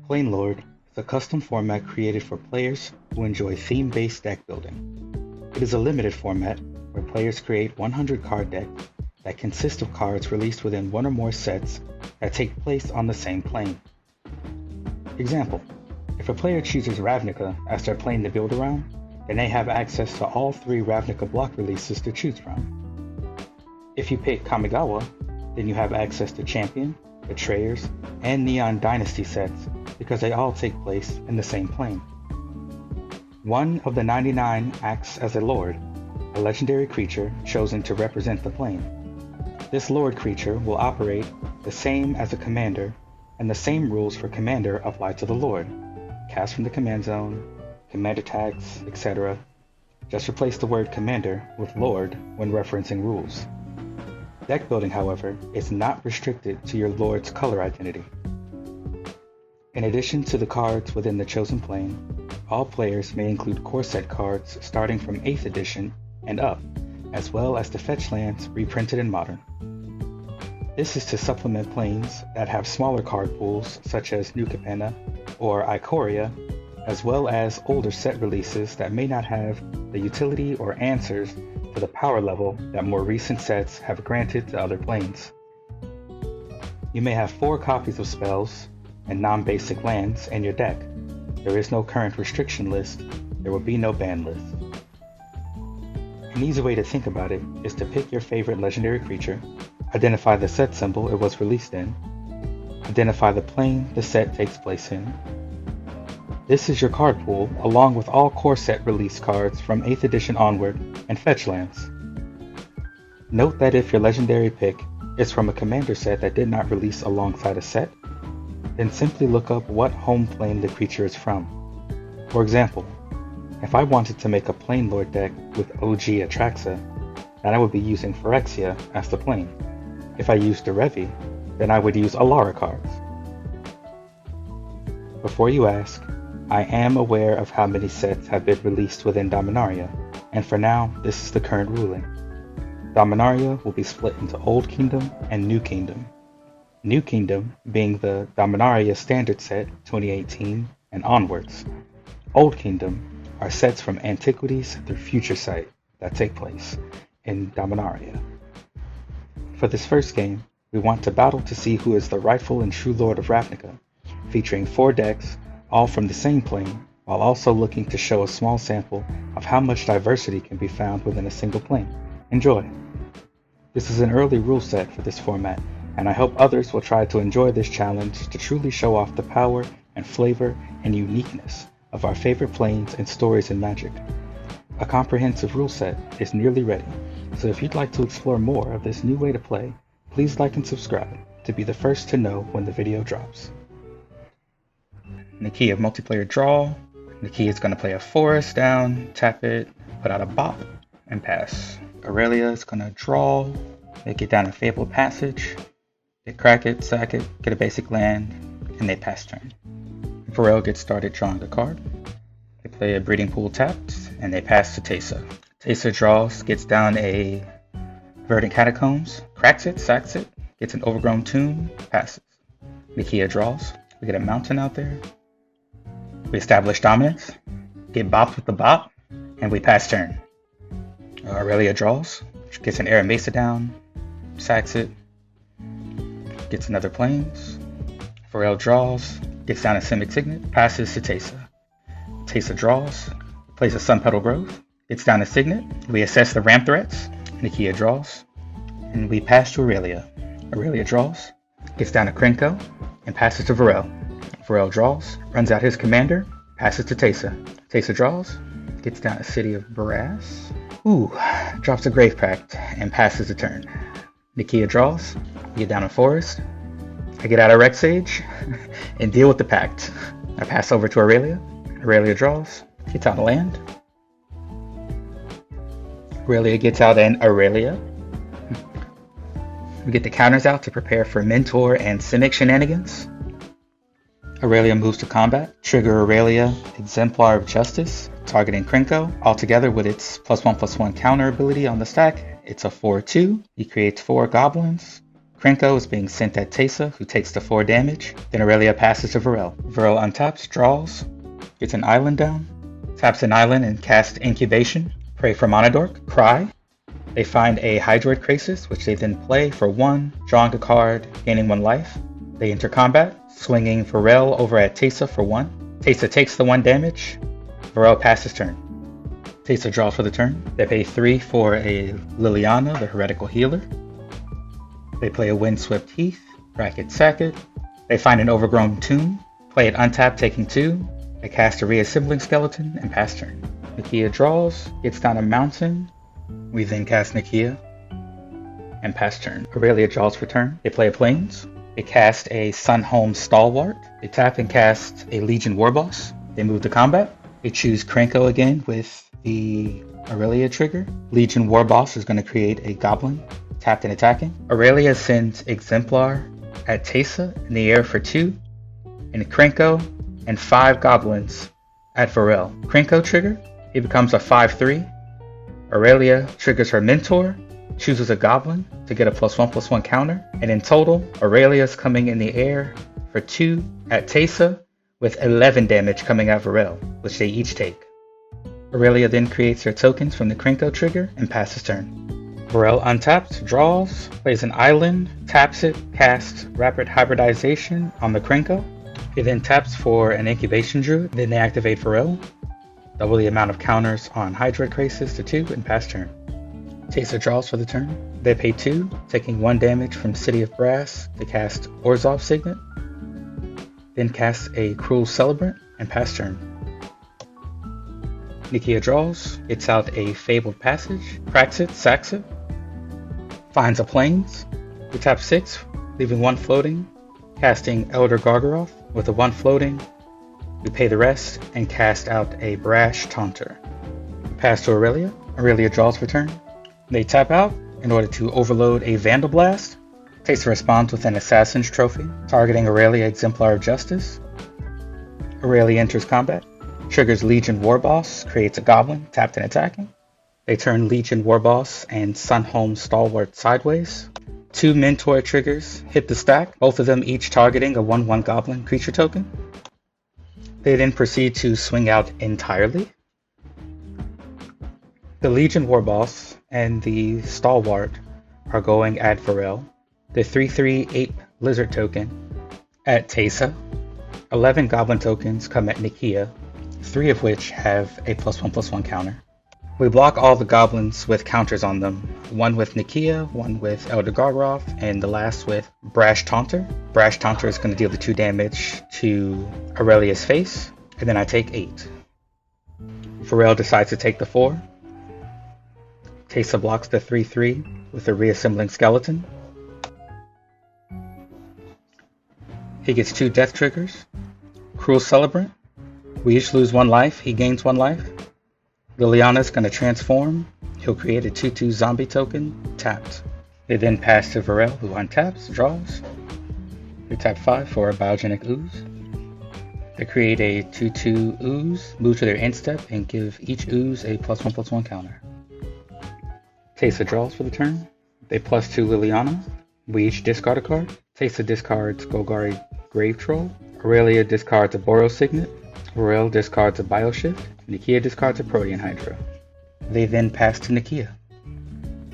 PlaneLord is a custom format created for players who enjoy theme-based deck building. It is a limited format where players create 100 card decks that consist of cards released within one or more sets that take place on the same plane. Example: if a player chooses Ravnica as their plane to build around, then they have access to all 3 Ravnica block releases to choose from. If you pick Kamigawa, then you have access to Champion, Betrayers, and Neon Dynasty sets because they all take place in the same plane. One of the 99 acts as a Lord, a legendary creature chosen to represent the plane. This Lord creature will operate the same as a commander, and the same rules for commander apply to the Lord. Cast from the command zone, command attacks, etc. Just replace the word commander with Lord when referencing rules. Deck building, however, is not restricted to your Lord's color identity. In addition to the cards within the chosen plane, all players may include core set cards starting from 8th edition and up, as well as the fetch lands reprinted in Modern. This is to supplement planes that have smaller card pools such as New Capenna or Ikoria, as well as older set releases that may not have the utility or answers to the power level that more recent sets have granted to other planes. You may have 4 copies of spells and non-basic lands in your deck. There is no current restriction list, there will be no ban list. An easy way to think about it is to pick your favorite legendary creature, identify the set symbol it was released in, identify the plane the set takes place in. This is your card pool along with all core set release cards from 8th edition onward and fetch lands. Note that if your legendary pick is from a commander set that did not release alongside a set, then simply look up what home plane the creature is from. For example, if I wanted to make a PlaneLord deck with OG Atraxa, then I would be using Phyrexia as the plane. If I used Derevi, then I would use Alara cards. Before you ask, I am aware of how many sets have been released within Dominaria, and for now, this is the current ruling. Dominaria will be split into Old Kingdom and New Kingdom. New Kingdom being the Dominaria Standard Set 2018 and onwards. Old Kingdom are sets from Antiquities through Future Sight that take place in Dominaria. For this first game, we want to battle to see who is the rightful and true Lord of Ravnica, featuring 4 decks, all from the same plane, while also looking to show a small sample of how much diversity can be found within a single plane. Enjoy! This is an early rule set for this format, and I hope others will try to enjoy this challenge to truly show off the power and flavor and uniqueness of our favorite planes and stories in Magic. A comprehensive rule set is nearly ready, so if you'd like to explore more of this new way to play, please like and subscribe to be the first to know when the video drops. Nakia multiplayer draw. Nakia is going to play a forest down, tap it, put out a bop, and pass. Aurelia is going to draw, make it down a Fabled Passage. They crack it, sack it, get a basic land, and they pass turn. Pharrell gets started drawing the card. They play a Breeding Pool tapped, and they pass to Teysa. Teysa draws, gets down a Verdant Catacombs, cracks it, sacks it, gets an Overgrown Tomb, passes. Nakia draws. We get a mountain out there. We establish dominance, get bopped with the bop, and we pass turn. Aurelia draws, gets an Air Mesa down, sacks it, gets another Plains. Pharrell draws, gets down a Simic Signet, passes to Teysa. Teysa draws, plays a Sun Petal Grove, gets down a Signet. We assess the ramp threats. Nakia draws, and we pass to Aurelia. Aurelia draws, gets down a Krenko, and passes to Varel. Varel draws, runs out his commander, passes to Teysa. Teysa draws, gets down a City of Brass. Drops a Grave Pact, and passes the turn. Nakia draws, we get down a Forest. I get out a Rex Sage, and deal with the Pact. I pass over to Aurelia. Aurelia draws, gets out a land. Aurelia gets out an Aurelia. We get the counters out to prepare for Mentor and Simic shenanigans. Aurelia moves to combat. Trigger Aurelia, Exemplar of Justice, targeting Krenko. Altogether with its +1/+1 counter ability on the stack, it's a 4/2. He creates 4 goblins. Krenko is being sent at Teysa, who takes the 4 damage. Then Aurelia passes to Varel. Varel untaps, draws, gets an island down, taps an island and casts Incubation. Pray for Monodork, Cry. They find a Hydroid Krasis, which they then play for 1, drawing a card, gaining 1 life. They enter combat, swinging Varel over at Teysa for 1. Teysa takes the 1 damage. Varel passes turn. Teysa draws for the turn. They pay 3 for a Liliana, the Heretical Healer. They play a Windswept Heath, bracket sack it. They find an Overgrown Tomb, play it untapped, taking 2. They cast a Reassembling Skeleton and pass turn. Nakia draws, gets down a mountain. We then cast Nakia and pass turn. Aurelia draws for turn. They play a Plains. They cast a Sunhome Stalwart. They tap and cast a Legion Warboss. They move to combat. They choose Krenko again with the Aurelia trigger. Legion Warboss is going to create a Goblin, tapped and attacking. Aurelia sends Exemplar at Teysa in the air for 2, and Krenko and 5 Goblins at Varel. Krenko trigger, he becomes a 5/3. Aurelia triggers her Mentor, chooses a Goblin to get a +1/+1 counter, and in total, Aurelia's coming in the air for 2 at Teysa with 11 damage coming at Varel, which they each take. Aurelia then creates her tokens from the Krenko trigger and passes turn. Varel untaps, draws, plays an island, taps it, casts Rapid Hybridization on the Krenko. He then taps for an Incubation Druid, then they activate Varel, double the amount of counters on Hydroid Krasis to 2, and pass turn. Teysa draws for the turn. They pay 2, taking 1 damage from City of Brass to cast Orzhov Signet, then cast a Cruel Celebrant and pass turn. Nakia draws, gets out a Fabled Passage, cracks it, sacks it, finds a Plains. We tap 6, leaving 1 floating, casting Elder Gargaroth with a 1 floating. We pay the rest and cast out a Brash Taunter. Pass to Aurelia. Aurelia draws for turn. They tap out in order to overload a Vandal Blast. Teysa responds with an Assassin's Trophy, targeting Aurelia Exemplar of Justice. Aurelia enters combat, triggers Legion Warboss, creates a Goblin, tapped and attacking. They turn Legion Warboss and Sunhome Stalwart sideways. 2 Mentor triggers hit the stack, both of them each targeting a 1/1 Goblin creature token. They then proceed to swing out entirely. The Legion Warboss and the Stalwart are going at Varel. The 3/3 Ape Lizard token at Teysa. 11 Goblin tokens come at Nakia, 3 of which have a +1/+1 counter. We block all the Goblins with counters on them, 1 with Nakia, 1 with Elder Gargaroth, and the last with Brash Taunter. Brash Taunter is going to deal the 2 damage to Aurelia's face, and then I take 8. Varel decides to take the 4. Teysa blocks the 3/3 with a Reassembling Skeleton. He gets 2 death triggers. Cruel Celebrant. We each lose 1 life, he gains 1 life. Liliana's going to transform. He'll create a 2/2 zombie token, tapped. They then pass to Varel, who untaps, draws. They tap 5 for a Biogenic Ooze. They create a 2/2 Ooze, move to their end step, and give each Ooze a +1/+1 counter. Teysa draws for the turn. They +2 Liliana. We each discard a card. Teysa discards Golgari Grave Troll. Aurelia discards a Boros Signet. Varel discards a Bioshift. Nakia discards a Protean Hydra. They then pass to Nakia.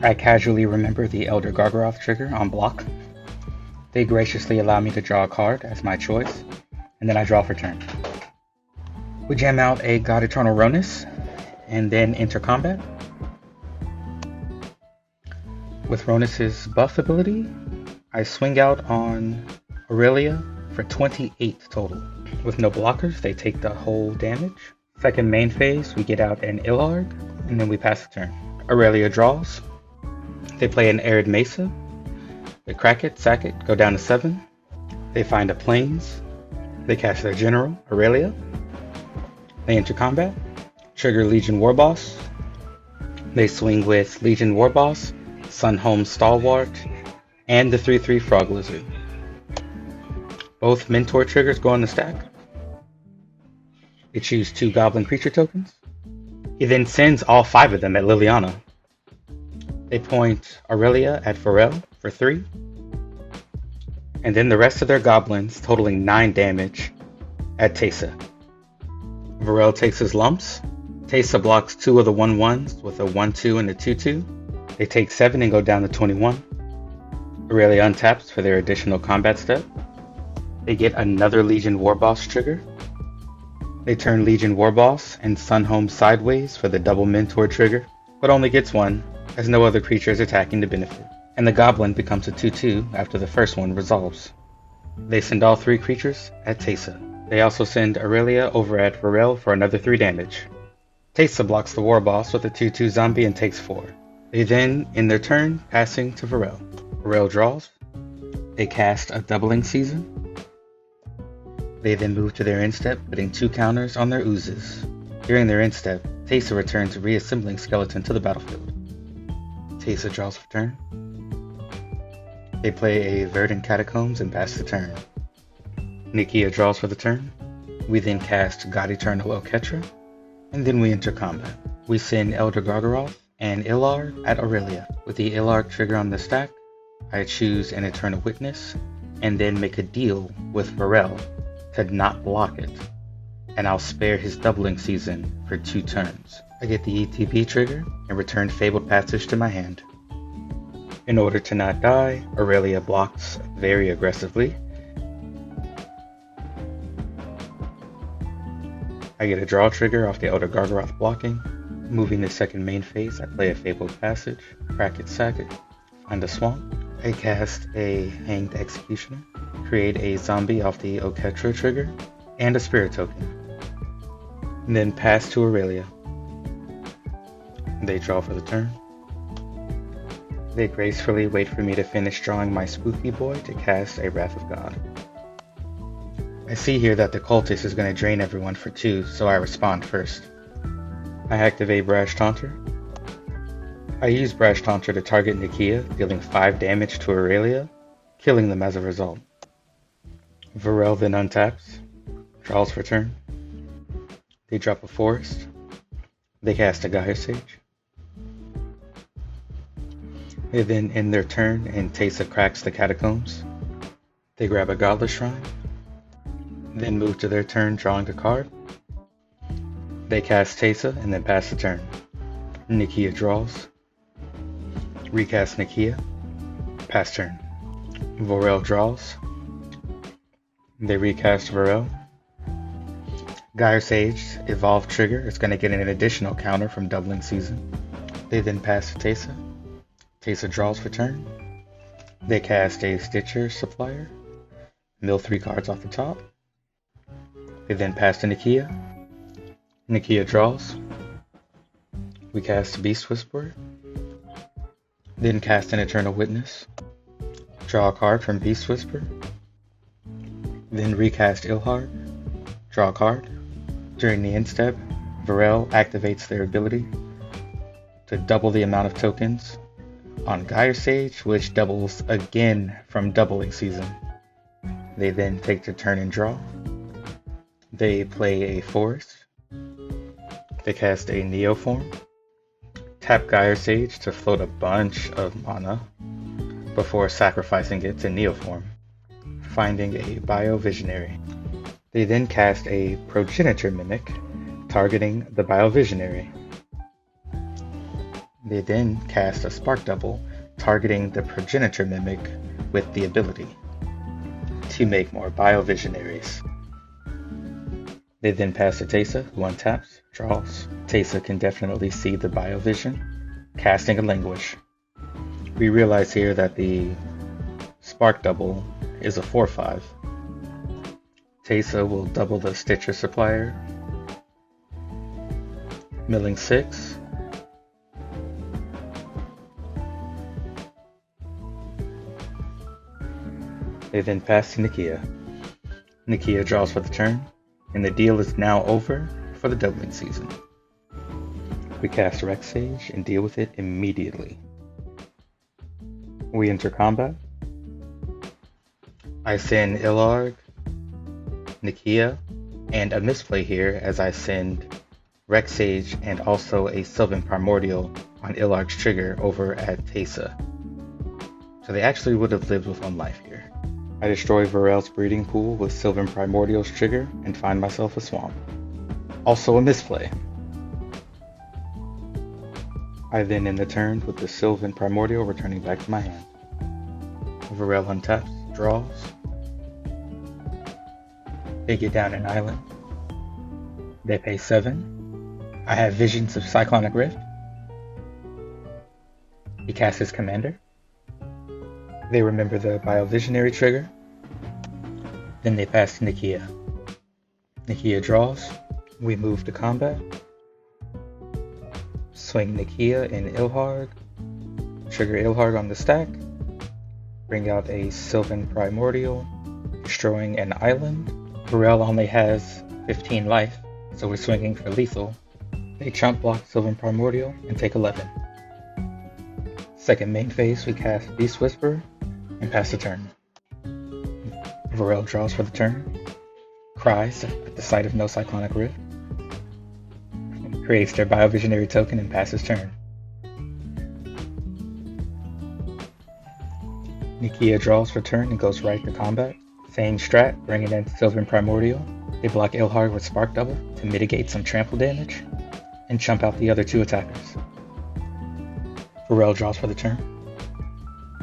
I casually remember the Elder Gargaroth trigger on block. They graciously allow me to draw a card as my choice, and then I draw for turn. We jam out a God Eternal Ronus, and then enter combat. With Ronus's buff ability, I swing out on Aurelia for 28 total. With no blockers, they take the whole damage. Second main phase, we get out an Illarg, and then we pass the turn. Aurelia draws. They play an Arid Mesa. They crack it, sack it, go down to 7. They find a Plains. They cast their General, Aurelia. They enter combat. Trigger Legion Warboss. They swing with Legion Warboss, Sunhome Stalwart, and the 3/3 Frog Lizard. Both Mentor triggers go on the stack. They choose 2 Goblin creature tokens. He then sends all 5 of them at Liliana. They point Aurelia at Varel for 3. and then the rest of their goblins, totaling 9 damage, at Teysa. Varel takes his lumps. Teysa blocks 2 of the 1/1s with a 1/2 and a 2/2. They take 7 and go down to 21. Aurelia untaps for their additional combat step. They get another Legion Warboss trigger. They turn Legion Warboss and Sunhome sideways for the double Mentor trigger, but only gets 1, as no other creature is attacking to benefit. And the Goblin becomes a 2/2 after the first one resolves. They send all 3 creatures at Teysa. They also send Aurelia over at Varel for another 3 damage. Teysa blocks the Warboss with a 2/2 zombie and takes 4. They then, in their turn, passing to Varel. Varel draws. They cast a Doubling Season. They then move to their instep, putting 2 counters on their oozes. During their instep, Teysa returns Reassembling Skeleton to the battlefield. Teysa draws for turn. They play a Verdant Catacombs and pass the turn. Nikia draws for the turn. We then cast God Eternal Oketra, and then we enter combat. We send Elder Gargaroth and Illarg at Aurelia. With the Illarg trigger on the stack, I choose an Eternal Witness, and then make a deal with Varel to not block it, and I'll spare his Doubling Season for 2 turns. I get the ETB trigger and return Fabled Passage to my hand. In order to not die, Aurelia blocks very aggressively. I get a draw trigger off the Elder Gargaroth blocking. Moving the second main phase, I play a Fabled Passage, crack it, sack it, find a swamp. I cast a Hanged Executioner, create a zombie off the Oketra trigger, and a Spirit token. And then pass to Aurelia. They draw for the turn. They gracefully wait for me to finish drawing my Spooky Boy to cast a Wrath of God. I see here that the cultist is going to drain everyone for 2, so I respond first. I activate Brash Taunter. I use Brash Taunter to target Nikia, dealing 5 damage to Aurelia, killing them as a result. Varel then untaps, draws for turn. They drop a Forest. They cast a Gaia Sage. They then end their turn and Teysa cracks the Catacombs. They grab a Godless Shrine, then move to their turn drawing a card. They cast Teysa and then pass the turn. Nikia draws. Recast Nikia. Pass turn. Varel draws. They recast Varel. Gaia Sage Evolve trigger. It's going to get an additional counter from Doubling Season. They then pass to Teysa. Teysa draws for turn. They cast a Stitcher Supplier. Mill 3 cards off the top. They then pass to Nikia. Nikia draws. We cast Beast Whisperer. Then cast an Eternal Witness. Draw a card from Beast Whisperer. Then recast Ilharg. Draw a card. During the end step, Varel activates their ability to double the amount of tokens on Gaia Sage, which doubles again from Doubling Season. They then take their turn and draw. They play a Forest. They cast a Neoform. Tap Gaia Sage to float a bunch of mana before sacrificing it to Neoform, finding a Biovisionary. They then cast a Progenitor Mimic, targeting the Biovisionary. They then cast a Spark Double, targeting the Progenitor Mimic with the ability to make more Biovisionaries. They then pass to Teysa, who untaps, draws. Teysa can definitely see the Biovision, casting a Languish. We realize here that the Spark Double is a 4/5. Teysa will double the Stitcher Supplier, milling 6. They then pass to Nikia. Nikia draws for the turn, and the deal is now over for the Doubling Season. We cast Rex Sage and deal with it immediately. We enter combat. I send Illarg, Nikia, and a misplay here as I send Rex Sage and also a Sylvan Primordial on Illarg's trigger over at Teysa. So they actually would have lived with 1 life here. I destroy Varel's breeding pool with Sylvan Primordial's trigger and find myself a swamp. Also a misplay. I then end the turn with the Sylvan Primordial returning back to my hand. Varel untaps, draws. They get down an island. They pay 7. I have visions of Cyclonic Rift. He casts his commander. They remember the Biovisionary trigger. Then they pass to Nakia. Nakia draws. We move to combat. Swing Nakia in Ilharg. Trigger Ilharg on the stack. Bring out a Sylvan Primordial, destroying an island. Varel only has 15 life, so we're swinging for lethal. They chump block Sylvan Primordial and take 11. Second main phase, we cast Beast Whisperer and pass the turn. Varel draws for the turn, cries at the sight of no Cyclonic Rift, creates their Biovisionary token and passes turn. Nakia draws for turn and goes right to combat. Same strat, bringing in Sylvan Primordial. They block Ilharg with Spark Double to mitigate some trample damage, and chump out the other 2 attackers. Varel draws for the turn.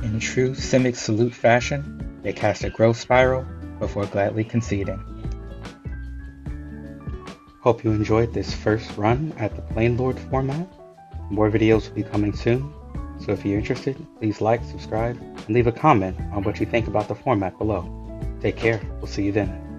In true Simic Salute fashion, they cast a Growth Spiral before gladly conceding. Hope you enjoyed this first run at the Planelord format. More videos will be coming soon, so if you're interested, please like, subscribe, and leave a comment on what you think about the format below. Take care, we'll see you then.